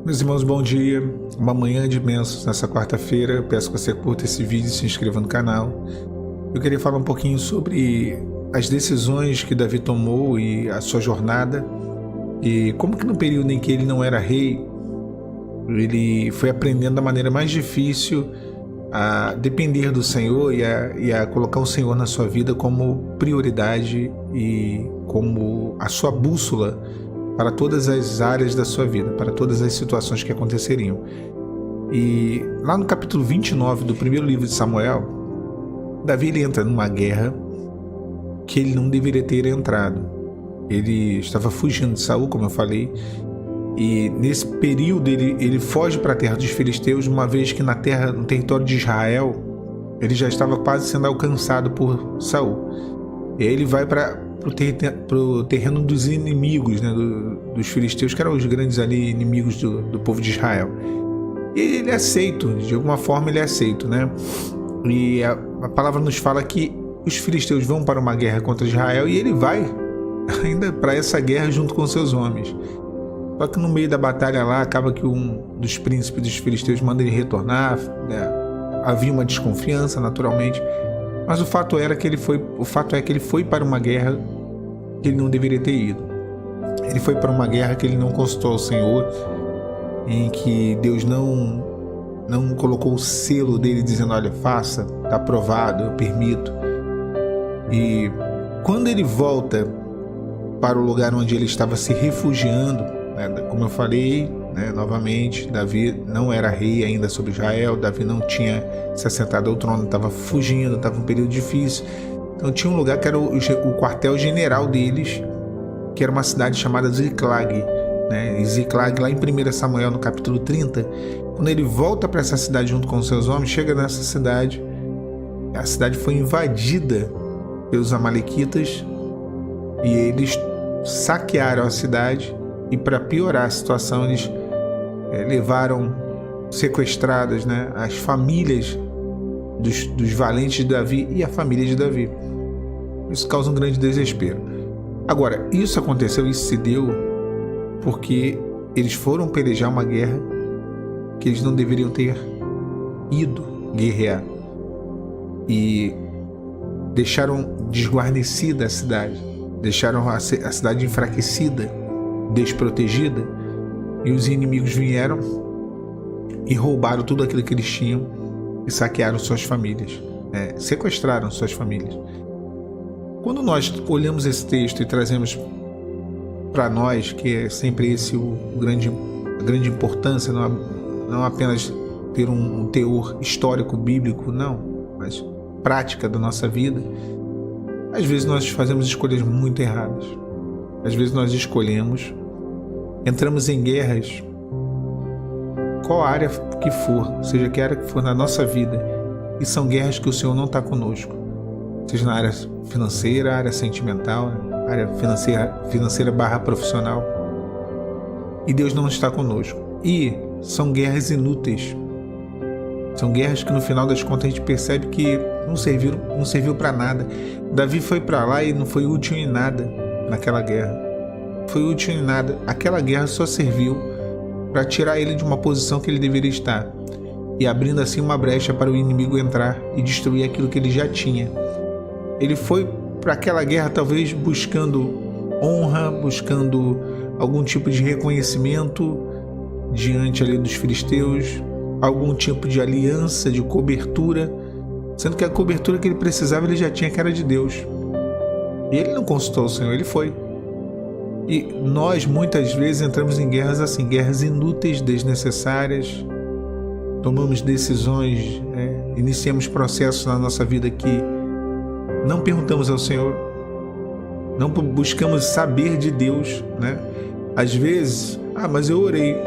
Meus irmãos, bom dia. Uma manhã de bênçãos nessa quarta-feira. Eu peço que você curta esse vídeo e se inscreva no canal. Eu queria falar um pouquinho sobre as decisões que Davi tomou e a sua jornada. E como que no período em que ele não era rei, ele foi aprendendo da maneira mais difícil a depender do Senhor e a colocar o Senhor na sua vida como prioridade e como a sua bússola para todas as áreas da sua vida, para todas as situações que aconteceriam. E lá no capítulo 29 do primeiro livro de Samuel, Davi ele entra numa guerra que ele não deveria ter entrado. Ele estava fugindo de Saul, como eu falei, e nesse período ele foge para a terra dos filisteus, uma vez que no território de Israel, ele já estava quase sendo alcançado por Saul. E aí ele vai para o terreno dos inimigos, né, dos filisteus, que eram os grandes ali inimigos do povo de Israel. E ele é aceito, de alguma forma ele é aceito, né? E a palavra nos fala que os filisteus vão para uma guerra contra Israel e ele vai ainda para essa guerra junto com seus homens. Só que no meio da batalha lá, acaba que um dos príncipes dos filisteus manda ele retornar, né? Havia uma desconfiança, naturalmente, mas o fato é que ele foi para uma guerra que ele não deveria ter ido. Ele foi para uma guerra que ele não consultou ao Senhor, em que Deus não colocou o selo dele dizendo: olha, faça, está aprovado, eu permito. E quando ele volta para o lugar onde ele estava se refugiando, né, como eu falei, né, novamente, Davi não era rei ainda sobre Israel, Davi não tinha se assentado ao trono, estava fugindo, estava um período difícil. Então tinha um lugar que era o quartel-general deles, que era uma cidade chamada Ziklag, né? E Ziklag, lá em 1 Samuel, no capítulo 30, quando ele volta para essa cidade junto com seus homens, chega nessa cidade, a cidade foi invadida pelos amalequitas e eles saquearam a cidade. E para piorar a situação, eles levaram sequestradas, né, as famílias dos valentes de Davi e a família de Davi. Isso causa um grande desespero. Agora, isso se deu porque eles foram pelejar uma guerra que eles não deveriam ter ido guerrear. E deixaram desguarnecida a cidade, deixaram a cidade enfraquecida, desprotegida, e os inimigos vieram e roubaram tudo aquilo que eles tinham e saquearam suas famílias, sequestraram suas famílias. Quando nós olhamos esse texto e trazemos para nós, que é sempre esse a grande importância, não apenas ter um teor histórico bíblico, não, mas prática da nossa vida, às vezes nós fazemos escolhas muito erradas. Às vezes nós entramos em guerras, qual área que for, seja que área que for na nossa vida, e são guerras que o Senhor não está conosco, seja na área financeira, área sentimental, área financeira / profissional, e Deus não está conosco. E são guerras inúteis, são guerras que no final das contas a gente percebe que não serviu para nada. Davi foi para lá e não foi útil em nada naquela guerra. Foi útil em nada. Aquela guerra só serviu para tirar ele de uma posição que ele deveria estar e abrindo assim uma brecha para o inimigo entrar e destruir aquilo que ele já tinha. Ele foi para aquela guerra talvez buscando honra, buscando algum tipo de reconhecimento diante ali dos filisteus, algum tipo de aliança, de cobertura, sendo que a cobertura que ele precisava ele já tinha, que era de Deus. E ele não consultou o Senhor, ele foi. E nós muitas vezes entramos em guerras assim, guerras inúteis, desnecessárias, tomamos decisões, iniciamos processos na nossa vida que não perguntamos ao Senhor, não buscamos saber de Deus, né? Às vezes, mas eu orei,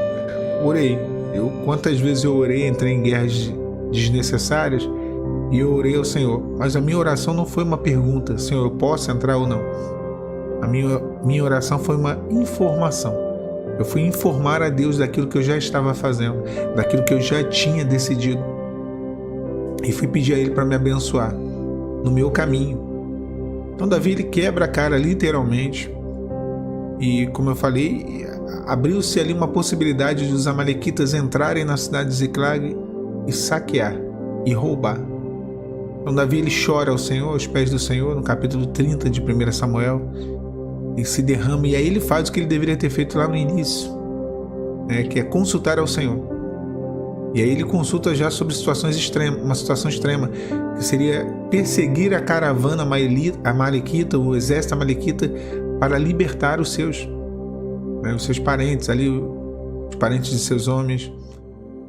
quantas vezes eu orei, entrei em guerras desnecessárias e eu orei ao Senhor, mas a minha oração não foi uma pergunta: Senhor, eu posso entrar ou não? A minha oração foi uma informação. Eu fui informar a Deus daquilo que eu já estava fazendo, daquilo que eu já tinha decidido, e fui pedir a Ele para me abençoar no meu caminho. Então Davi ele quebra a cara literalmente E como eu falei, abriu-se ali uma possibilidade de os amalequitas entrarem na cidade de Ziclag e saquear e roubar. Então Davi ele chora ao Senhor, aos pés do Senhor, no capítulo 30 de 1 Samuel, e se derrama, e aí ele faz o que ele deveria ter feito lá no início, que é consultar ao Senhor. E aí ele consulta já sobre situações extremas, uma situação extrema, que seria perseguir a caravana amalequita, o exército amalequita, para libertar os seus parentes ali, os parentes de seus homens.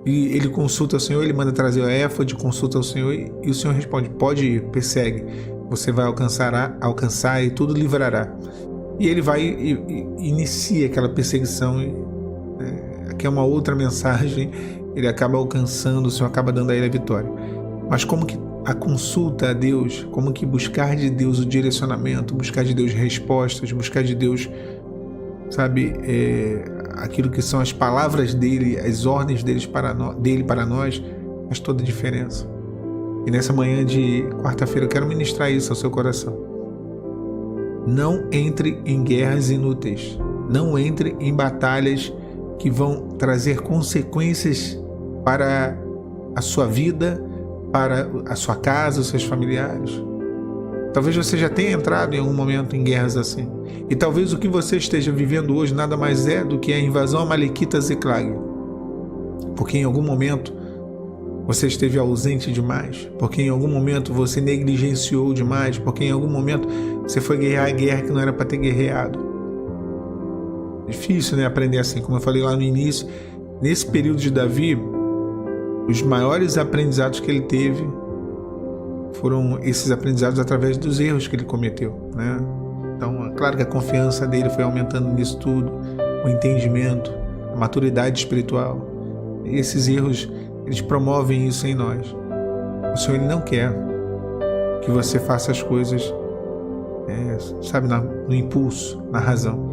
E ele consulta o Senhor, ele manda trazer o éfode, consulta o Senhor, e o Senhor responde: pode ir, persegue, você vai alcançar e tudo livrará. E ele vai e inicia aquela perseguição, aqui é uma outra mensagem, ele acaba alcançando, o Senhor acaba dando a ele a vitória. Mas como que a consulta a Deus, como que buscar de Deus o direcionamento, buscar de Deus respostas, buscar de Deus, aquilo que são as palavras dele, as ordens dele para nós, faz toda a diferença. E nessa manhã de quarta-feira eu quero ministrar isso ao seu coração. Não entre em guerras inúteis, não entre em batalhas que vão trazer consequências para a sua vida, para a sua casa, os seus familiares. Talvez você já tenha entrado em algum momento em guerras assim. E talvez o que você esteja vivendo hoje nada mais é do que a invasão amalequita a Ziclag. Porque em algum momento você esteve ausente demais, porque em algum momento você negligenciou demais, porque em algum momento você foi guerrear a guerra que não era para ter guerreado. Difícil, aprender assim, como eu falei lá no início. Nesse período de Davi, os maiores aprendizados que ele teve foram esses aprendizados através dos erros que ele cometeu, Então, é claro que a confiança dele foi aumentando nisso tudo, o entendimento, a maturidade espiritual. E esses erros, eles promovem isso em nós. O Senhor ele não quer que você faça as coisas, no impulso, na razão.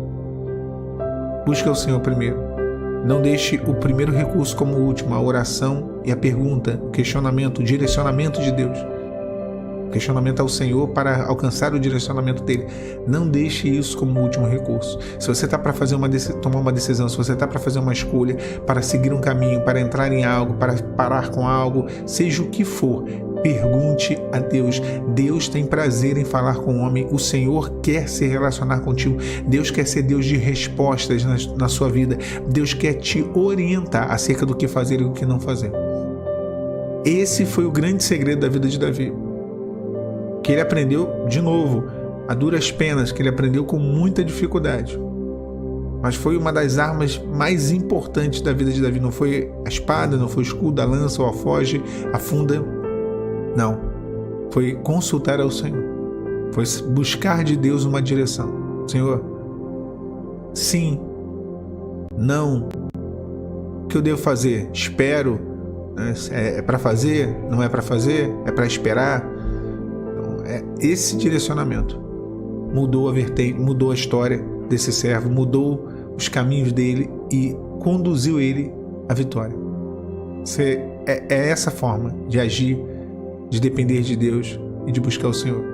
Busca o Senhor primeiro. Não deixe o primeiro recurso como o último, a oração e a pergunta, o questionamento, o direcionamento de Deus. O questionamento ao Senhor para alcançar o direcionamento dele. Não deixe isso como último recurso. Se você está para tomar uma decisão, se você está para fazer uma escolha, para seguir um caminho, para entrar em algo, para parar com algo, seja o que for, pergunte a Deus. Deus tem prazer em falar com o homem. O Senhor quer se relacionar contigo. Deus quer ser Deus de respostas na sua vida. Deus quer te orientar acerca do que fazer e o que não fazer. Esse foi o grande segredo da vida de Davi, que ele aprendeu, de novo, a duras penas, que ele aprendeu com muita dificuldade. Mas foi uma das armas mais importantes da vida de Davi. Não foi a espada, não foi o escudo, a lança, o alforje, a funda. Não. Foi consultar ao Senhor. Foi buscar de Deus uma direção. Senhor, sim, não. O que eu devo fazer? Espero. É para fazer? Não é para fazer? É para esperar? Esse direcionamento mudou a vertente, mudou a história desse servo, mudou os caminhos dele e conduziu ele à vitória. É essa forma de agir, de depender de Deus e de buscar o Senhor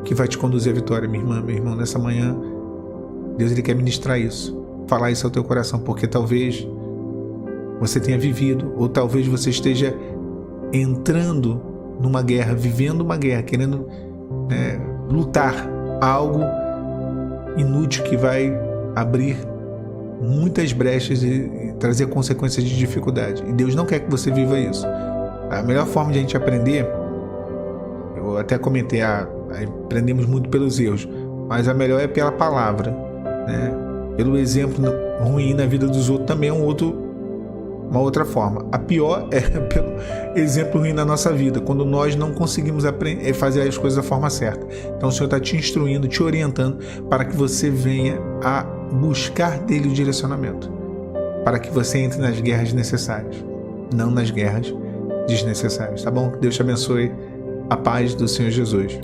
que vai te conduzir à vitória, minha irmã, meu irmão. Nessa manhã, Deus ele quer ministrar isso, falar isso ao teu coração, porque talvez você tenha vivido, ou talvez você esteja entrando numa guerra, vivendo uma guerra, querendo lutar algo inútil que vai abrir muitas brechas e trazer consequências de dificuldade. E Deus não quer que você viva isso. A melhor forma de a gente aprender, eu até comentei, aprendemos muito pelos erros, mas a melhor é pela palavra, pelo exemplo ruim na vida dos outros também é uma outra forma. A pior é pelo exemplo ruim na nossa vida, quando nós não conseguimos fazer as coisas da forma certa. Então o Senhor está te instruindo, te orientando para que você venha a buscar dele o direcionamento, para que você entre nas guerras necessárias, não nas guerras desnecessárias. Tá bom? Que Deus te abençoe. A paz do Senhor Jesus.